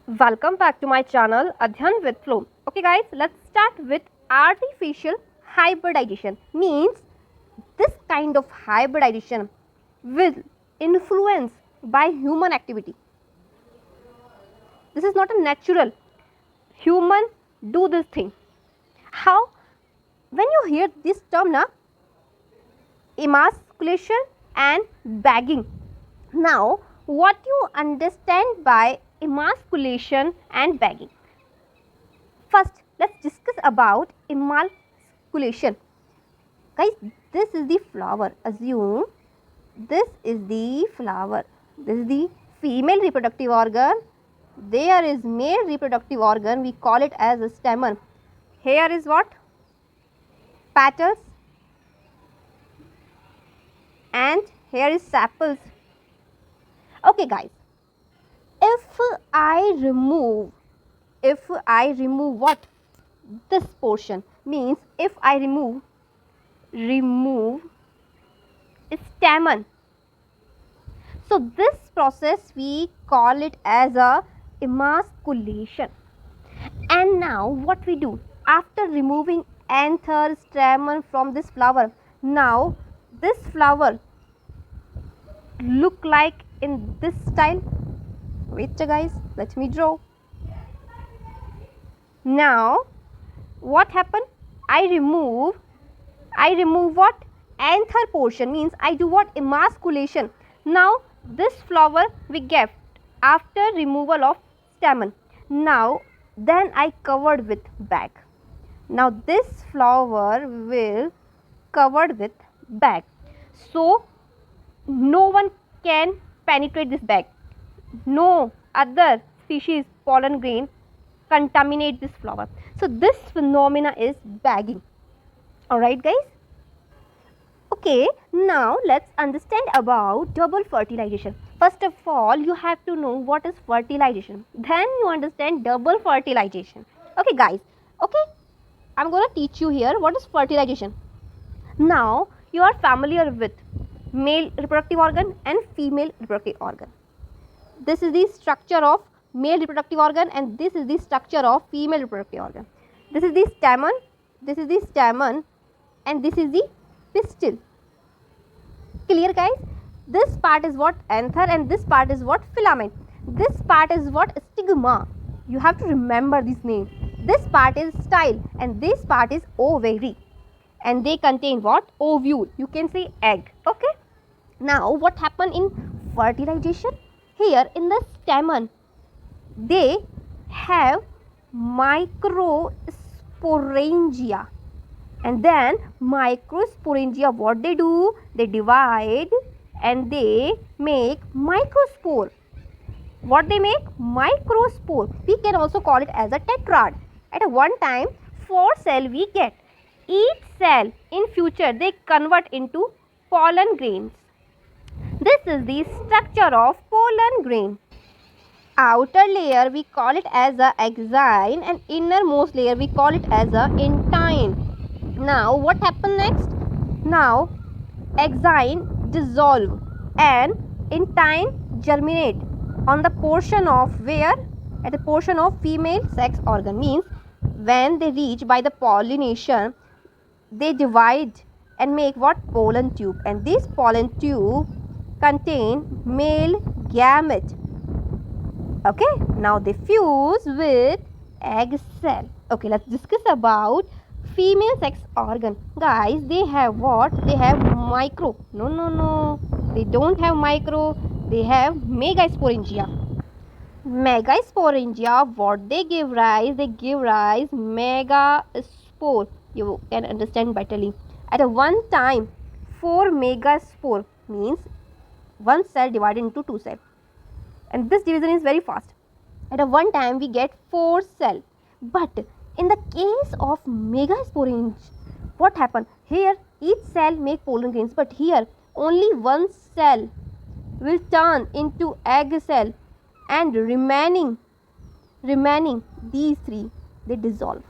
Welcome back to my channel Adhyan with Flow. Okay guys, let's start with artificial hybridization. Means this kind of hybridization will influence by human activity. This is not a natural. Human do this thing. How? When you hear this term na, emasculation and bagging. Now, what you understand by emasculation and bagging? First, let's discuss about emasculation. Guys, this is the flower. Assume this is the flower. This is the female reproductive organ. There is male reproductive organ. We call it as a stamen. Here is what? Petals. And here is sepals. Okay guys, if I remove what? This portion, means if I remove stamen. So this process we call it as a emasculation. And now what we do? After removing anther, stamen from this flower, now this flower look like in this style. Wait guys, let me draw. Now what happened? I remove what? Anther portion, means I do what? Emasculation. Now this flower we get after removal of stamen. Now then I covered with bag. Now this flower will covered with bag. So no one can penetrate this bag. No other species pollen grain contaminate this flower. So this phenomena is bagging. Alright guys. Okay, now let's understand about double fertilization. First of all, you have to know what is fertilization. Then you understand double fertilization. Okay guys. Okay, I'm going to teach you here what is fertilization. Now you are familiar with male reproductive organ and female reproductive organ. This is the structure of male reproductive organ and this is the structure of female reproductive organ. This is the stamen, and this is the pistil. Clear guys? This part is what? Anther, and this part is what? Filament. This part is what? Stigma. You have to remember this name. This part is style and this part is ovary. And they contain what? Ovule. You can say egg. Okay. Now what happened in fertilization? Here in the stamen, they have microsporangia. And then microsporangia, what they do? They divide and they make microspore. What they make? Microspore. We can also call it as a tetrad. At one time, 4 cells we get. Each cell in future they convert into pollen grains. This is the structure of pollen grain. Outer layer we call it as a axine and innermost layer we call it as a intine. Now what happened next? Now axine dissolve and intine germinate on the portion of where? At the portion of female sex organ. Means when they reach by the pollination, they divide and make what? Pollen tube, and this pollen tube contain male gamete. Okay, now they fuse with egg cell. Okay, let's discuss about female sex organ. Guys, they have what? They have micro. No. They don't have micro. They have megasporangia. Megasporangia, what they give rise? They give rise megaspore. You can understand betterly. At a one time, 4 megaspore means one cell divided into 2 cells. And this division is very fast. At a one time, we get 4 cells. But in the case of megasporangia, what happened? Here, each cell make pollen grains. But here, only one cell will turn into egg cell. And remaining these 3, they dissolve.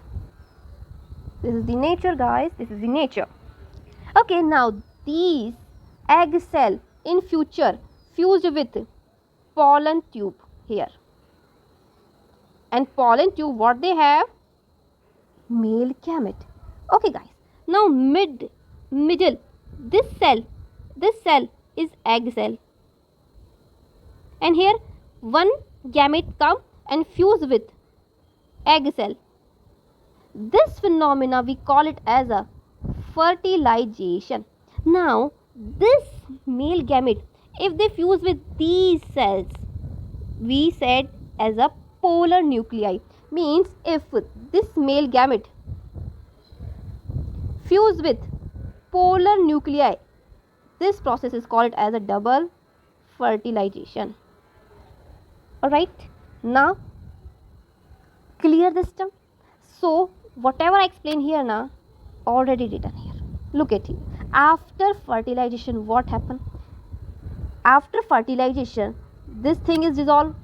This is the nature guys, this is the nature. Okay, now these egg cell in future fused with pollen tube here. And pollen tube, what they have? Male gamete. Okay guys, now middle, this cell is egg cell, and here one gamete come and fuse with egg cell. This phenomena we call it as a fertilization. Now this male gamete, if they fuse with these cells, we said as a polar nuclei. Means if this male gamete fuse with polar nuclei, this process is called as a double fertilization. Alright, now clear this term. So whatever I explain here now, already written here. Look at it. After fertilization, what happened? After fertilization, this thing is dissolved,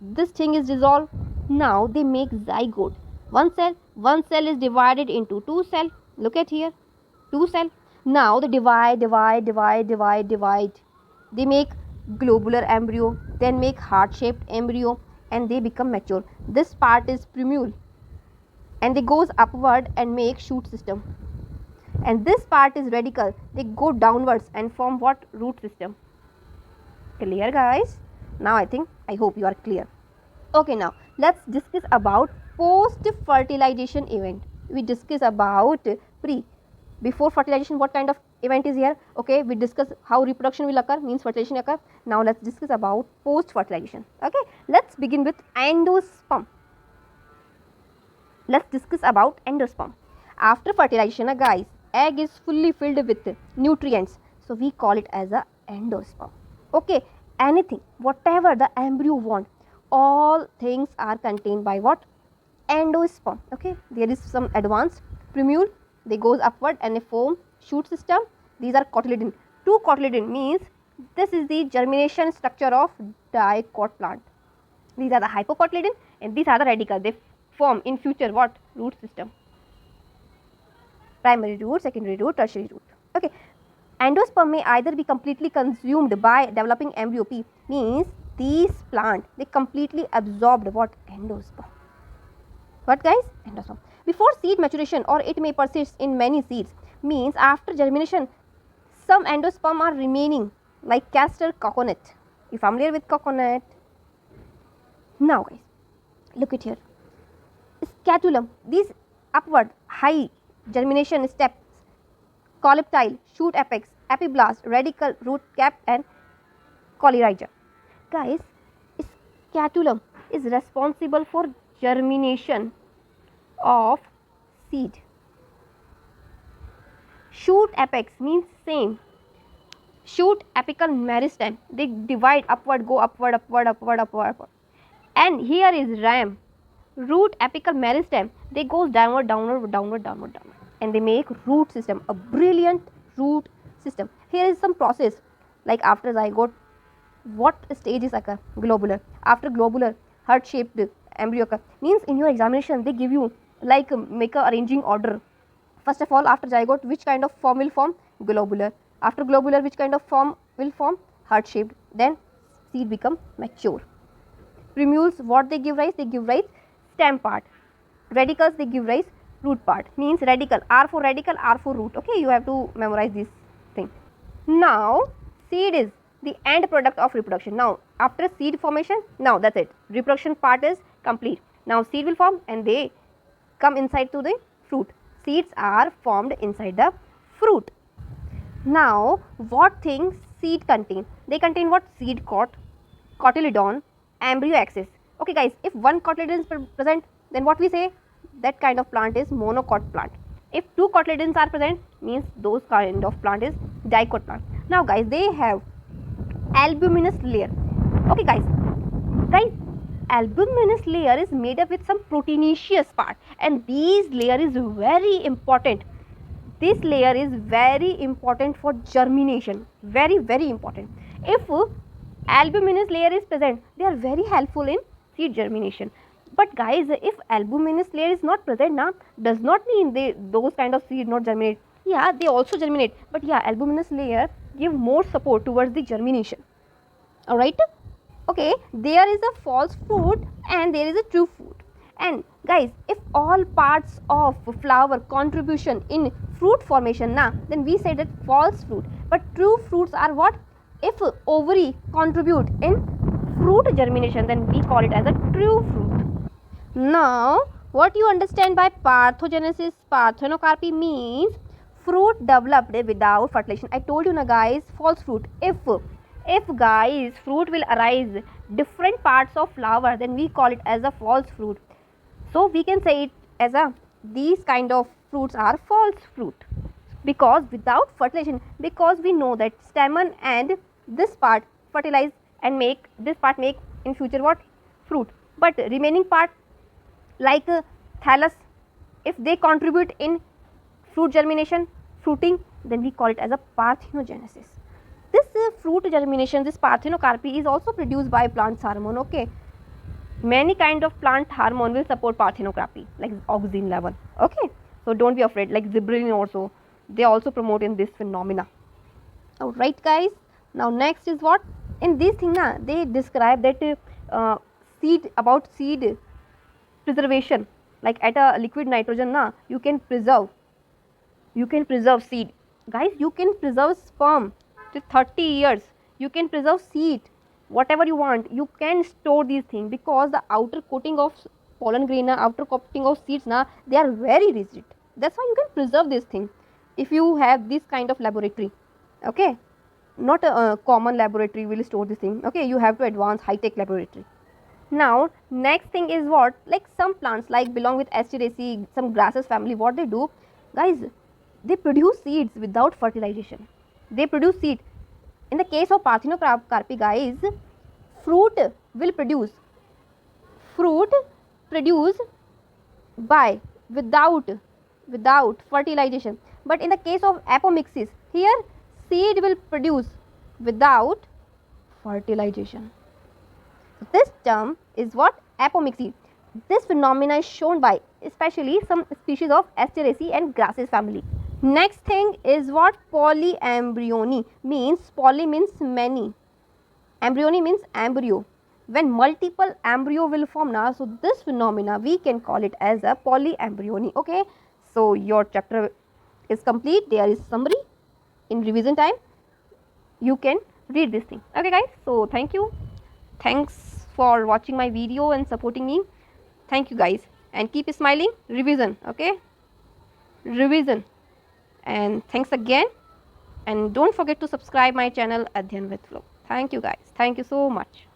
this thing is dissolved. Now they make zygote. One cell is divided into two cells. Look at here, two cells. Now they divide. They make globular embryo, then make heart-shaped embryo, and they become mature. This part is primule, and they goes upward and make shoot system. And this part is radical. They go downwards and form what? Root system. Clear guys? Now I hope you are clear. Okay, now let's discuss about post-fertilization event. We discuss about before fertilization, what kind of event is here. Okay, we discuss how reproduction will occur, means fertilization occur. Now let's discuss about post-fertilization. Okay, let's begin with endosperm. Let's discuss about endosperm. After fertilization, guys, egg is fully filled with nutrients, so we call it as a endosperm. Okay, anything, whatever the embryo want, all things are contained by what? Endosperm. Okay, there is some advanced primule, they goes upward and they form shoot system. These are cotyledon. Two cotyledon means this is the germination structure of dicot plant. These are the hypocotyledon and these are the radical. They form in future what? Root system. Primary root, secondary root, tertiary root. Okay, endosperm may either be completely consumed by developing embryo. P means these plant, they completely absorbed what? Endosperm. What guys? Endosperm. Before seed maturation, or it may persist in many seeds, means after germination, some endosperm are remaining, like castor coconut. You familiar with coconut? Now guys, look at here. Scatulum, these upward high germination steps, coleoptile, shoot apex, epiblast, radical, root cap and coleorrhiza. Guys, scatulum is responsible for germination of seed. Shoot apex means same. Shoot apical meristem, they divide upward, go upward. And here is ram. Root apical meristem, they goes downward, and they make root system, a brilliant root system. Here is some process, like after zygote, what stages occur? Globular. After globular, heart-shaped embryo occur. Means in your examination, they give you like make a arranging order. First of all, after zygote, which kind of form will form? Globular. After globular, which kind of form will form? Heart-shaped. Then seed become mature. Primules, what they give rise? They give rise stem part. Radicals, they give rise root part. Means radical, R for radical, R for root. Okay, you have to memorize this thing. Now seed is the end product of reproduction. Now after seed formation, now that's it, reproduction part is complete. Now seed will form and they come inside to the fruit. Seeds are formed inside the fruit. Now what things seed contain? They contain what? Seed coat, cotyledon, embryo axis. Okay guys, if one cotyledon is present, then what we say? That kind of plant is monocot plant. If two cotyledons are present, means those kind of plant is dicot plant. Now guys, they have albuminous layer. Okay guys, albuminous layer is made up with some proteinaceous part, and this layer is very important. This layer is very important for germination, very important. If albuminous layer is present, they are very helpful in seed germination. But guys, if albuminous layer is not present now, does not mean those kind of seed not germinate. Yeah, they also germinate, but yeah, albuminous layer give more support towards the germination. Alright. Okay, there is a false fruit and there is a true fruit. And guys, if all parts of flower contribution in fruit formation na, then we say that false fruit. But true fruits are what? If ovary contribute in fruit germination, then we call it as a true fruit. Now, what you understand by parthenogenesis? Parthenocarpy means fruit developed without fertilization. I told you na guys, false fruit. If guys fruit will arise different parts of flower, then we call it as a false fruit. So we can say it as a these kind of fruits are false fruit, because without fertilization, because we know that stamen and this part fertilize and make this part make in future what? Fruit. But remaining part like thallus, if they contribute in fruit germination, fruiting, then we call it as a parthenogenesis. This fruit germination, this parthenocarpy is also produced by plants hormone. Okay, many kind of plant hormone will support parthenocarpy, like auxin level. Okay, so don't be afraid, like gibberellin also, they also promote in this phenomena. Alright guys, now next is what? In this thing na, they describe that seed preservation, like at a liquid nitrogen na, you can preserve seed. Guys, you can preserve sperm to 30 years, you can preserve seed, whatever you want, you can store these things, because the outer coating of pollen grain, outer coating of seeds na, they are very rigid. That's why you can preserve this thing if you have this kind of laboratory. Okay, not a common laboratory will store this thing. Okay, you have to advance high-tech laboratory. Now next thing is what? Like some plants like belong with Asteraceae, some grasses family, what they do guys, they produce seeds without fertilization. They produce seed. In the case of parthenocarpy guys, fruit produce by without fertilization. But in the case of apomixis, here seed will produce without fertilization. This term is what? Apomixy. This phenomena is shown by especially some species of Asteraceae and grasses family. Next thing is what? Polyembryony means, poly means many, embryony means embryo. When multiple embryo will form now, so this phenomena we can call it as a polyembryony. Okay, so your chapter is complete. There is summary in revision time. You can read this thing. Okay guys, so thank you. Thanks for watching my video and supporting me. Thank you guys, and keep smiling. Revision, okay? Revision. And thanks again, and don't forget to subscribe my channel Adhyan with Flow. Thank you guys. Thank you so much.